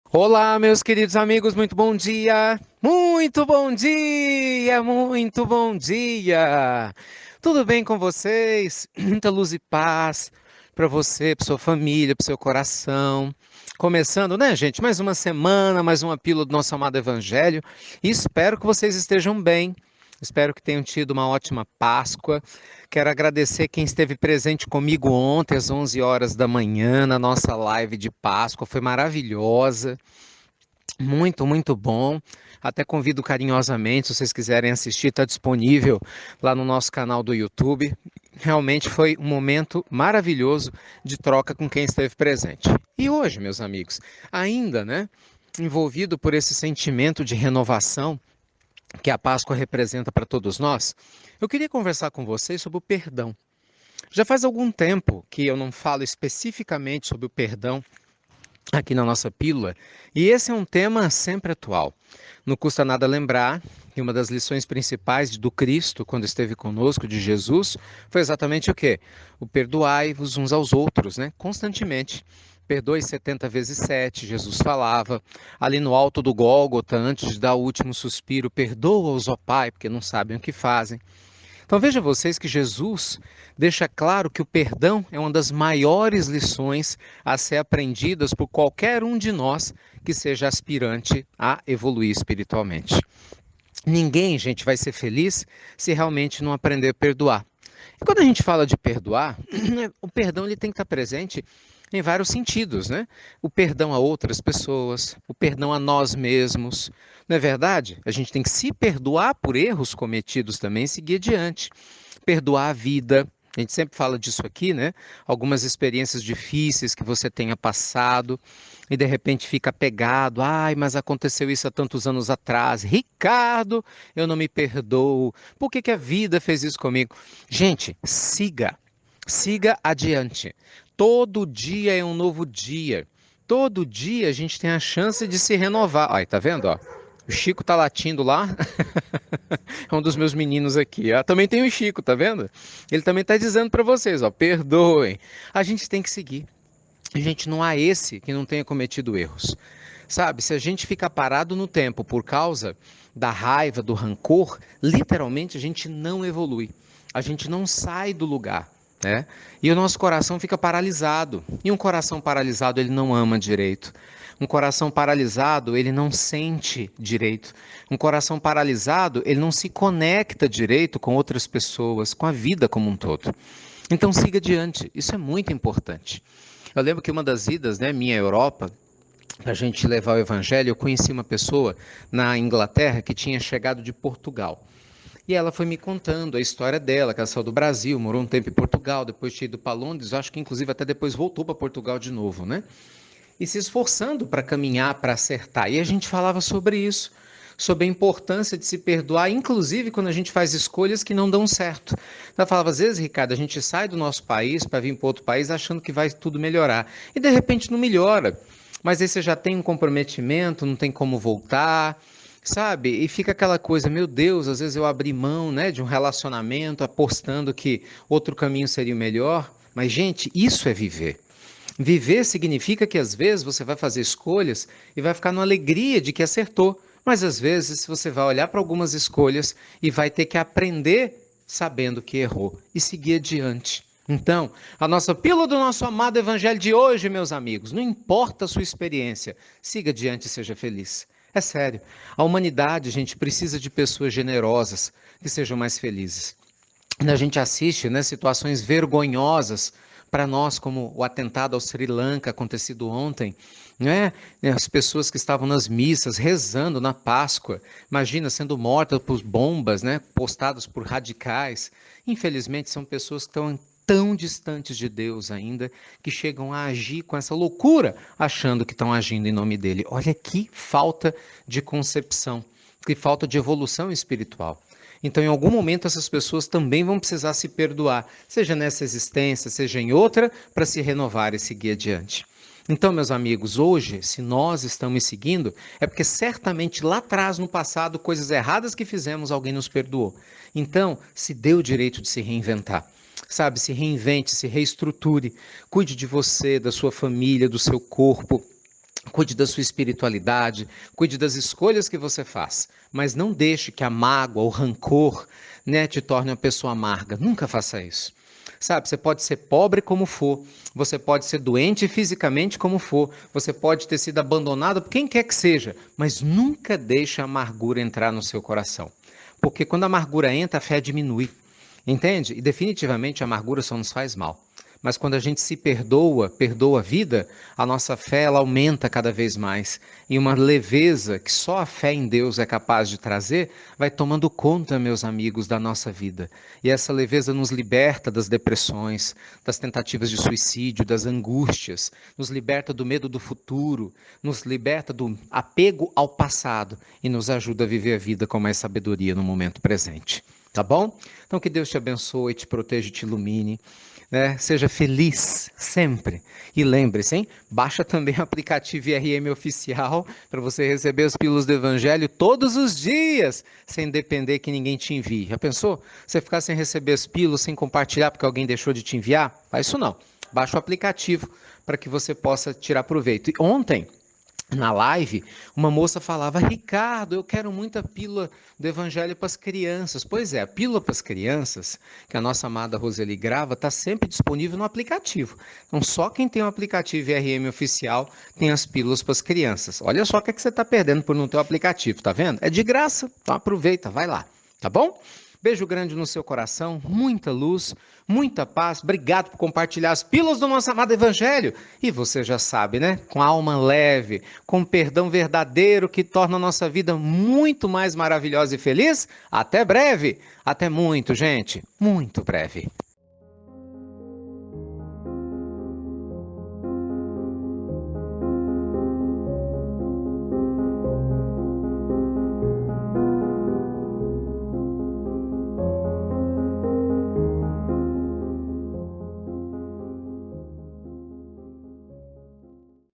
Olá, meus queridos amigos, muito bom dia! Muito bom dia! Muito bom dia! Tudo bem com vocês? Muita luz e paz para você, para sua família, para seu coração. Começando, né, gente? Mais uma semana, mais uma pílula do nosso amado Evangelho. E espero que vocês estejam bem. Espero que tenham tido uma ótima Páscoa. Quero agradecer quem esteve presente comigo ontem, às 11 horas da manhã, na nossa live de Páscoa. Foi maravilhosa. Muito, muito bom. Até convido carinhosamente, se vocês quiserem assistir, está disponível lá no nosso canal do YouTube. Realmente foi um momento maravilhoso de troca com quem esteve presente. E hoje, meus amigos, ainda, né, envolvido por esse sentimento de renovação que a Páscoa representa para todos nós, eu queria conversar com vocês sobre o perdão. Já faz algum tempo que eu não falo especificamente sobre o perdão aqui na nossa pílula, e esse é um tema sempre atual. Não custa nada lembrar que uma das lições principais do Cristo, quando esteve conosco, de Jesus, foi exatamente o quê? O perdoai-vos uns aos outros, né? Constantemente. Perdoe 70 vezes 7, Jesus falava. Ali no alto do Gólgota, antes de dar o último suspiro, perdoa-os, ó Pai, porque não sabem o que fazem. Então veja vocês que Jesus deixa claro que o perdão é uma das maiores lições a ser aprendidas por qualquer um de nós que seja aspirante a evoluir espiritualmente. Ninguém, gente, vai ser feliz se realmente não aprender a perdoar. E quando a gente fala de perdoar, o perdão ele tem que estar presente em vários sentidos, né? O perdão a outras pessoas, o perdão a nós mesmos. Não é verdade? A gente tem que se perdoar por erros cometidos também e seguir adiante. Perdoar a vida. A gente sempre fala disso aqui, né? Algumas experiências difíceis que você tenha passado e de repente fica apegado. Ai, mas aconteceu isso há tantos anos atrás. Ricardo, eu não me perdoo. Por que que a vida fez isso comigo? Gente, siga. Siga adiante. Todo dia é um novo dia. Todo dia a gente tem a chance de se renovar. Olha, tá vendo, ó? O Chico tá latindo lá. É um dos meus meninos aqui. Ó. Também tem o Chico, tá vendo? Ele também tá dizendo para vocês, ó, perdoem. A gente tem que seguir. Gente, não há esse que não tenha cometido erros. Sabe, se a gente ficar parado no tempo por causa da raiva, do rancor, literalmente a gente não evolui. A gente não sai do lugar, né? E o nosso coração fica paralisado. E um coração paralisado, ele não ama direito. Um coração paralisado, ele não sente direito. Um coração paralisado, ele não se conecta direito com outras pessoas, com a vida como um todo. Então siga adiante. Isso é muito importante. Eu lembro que uma das idas, né, minha Europa, para a gente levar o evangelho, eu conheci uma pessoa na Inglaterra que tinha chegado de Portugal. E ela foi me contando a história dela, que ela saiu do Brasil, morou um tempo em Portugal, depois tinha ido para Londres, acho que inclusive até depois voltou para Portugal de novo, né? E se esforçando para caminhar, para acertar. E a gente falava sobre isso, sobre a importância de se perdoar, inclusive quando a gente faz escolhas que não dão certo. Ela falava, às vezes, Ricardo, a gente sai do nosso país para vir para outro país achando que vai tudo melhorar. E de repente não melhora. Mas aí você já tem um comprometimento, não tem como voltar, sabe? E fica aquela coisa, meu Deus, às vezes eu abri mão, né, de um relacionamento, apostando que outro caminho seria o melhor. Mas, gente, isso é viver. Viver significa que às vezes você vai fazer escolhas e vai ficar na alegria de que acertou, mas às vezes você vai olhar para algumas escolhas e vai ter que aprender sabendo que errou e seguir adiante. Então, a nossa pílula do nosso amado evangelho de hoje, meus amigos, não importa a sua experiência, siga adiante e seja feliz. É sério, a humanidade, gente, precisa de pessoas generosas que sejam mais felizes. A gente assiste, né, situações vergonhosas para nós, como o atentado ao Sri Lanka acontecido ontem, né? As pessoas que estavam nas missas rezando na Páscoa, imagina sendo mortas por bombas, né, postadas por radicais. Infelizmente são pessoas que estão tão distantes de Deus ainda que chegam a agir com essa loucura, achando que estão agindo em nome dele. Olha que falta de concepção, que falta de evolução espiritual. Então, em algum momento, essas pessoas também vão precisar se perdoar, seja nessa existência, seja em outra, para se renovar e seguir adiante. Então, meus amigos, hoje, se nós estamos seguindo, é porque certamente lá atrás, no passado, coisas erradas que fizemos, alguém nos perdoou. Então, se dê o direito de se reinventar. Sabe, se reinvente, se reestruture, cuide de você, da sua família, do seu corpo, Cuide da sua espiritualidade, cuide das escolhas que você faz, mas não deixe que a mágoa, o rancor, né, te torne uma pessoa amarga. Nunca faça isso. Sabe, você pode ser pobre como for, você pode ser doente fisicamente como for, você pode ter sido abandonado por quem quer que seja, mas nunca deixe a amargura entrar no seu coração. Porque quando a amargura entra, a fé diminui. Entende? E definitivamente a amargura só nos faz mal. Mas quando a gente se perdoa, perdoa a vida, a nossa fé ela aumenta cada vez mais. E uma leveza que só a fé em Deus é capaz de trazer, vai tomando conta, meus amigos, da nossa vida. E essa leveza nos liberta das depressões, das tentativas de suicídio, das angústias, nos liberta do medo do futuro, nos liberta do apego ao passado e nos ajuda a viver a vida com mais sabedoria no momento presente. Tá bom? Então que Deus te abençoe, te proteja e te ilumine. Né? Seja feliz sempre. E lembre-se, hein? Baixa também o aplicativo IRM Oficial para você receber os pílulas do Evangelho todos os dias, sem depender que ninguém te envie. Já pensou? Você ficar sem receber as pílulas, sem compartilhar porque alguém deixou de te enviar? Faz isso não. Baixa o aplicativo para que você possa tirar proveito. E ontem, na live, uma moça falava: Ricardo, eu quero muita pílula do Evangelho para as crianças. Pois é, a pílula para as crianças, que a nossa amada Roseli grava, está sempre disponível no aplicativo. Então, só quem tem o aplicativo IRM Oficial tem as pílulas para as crianças. Olha só o que, é que você está perdendo por não ter o aplicativo, tá vendo? É de graça, então aproveita, vai lá, tá bom? Beijo grande no seu coração, muita luz, muita paz. Obrigado por compartilhar as pílulas do nosso amado Evangelho. E você já sabe, né? Com a alma leve, com perdão verdadeiro que torna a nossa vida muito mais maravilhosa e feliz. Até breve. Até muito, gente. Muito breve.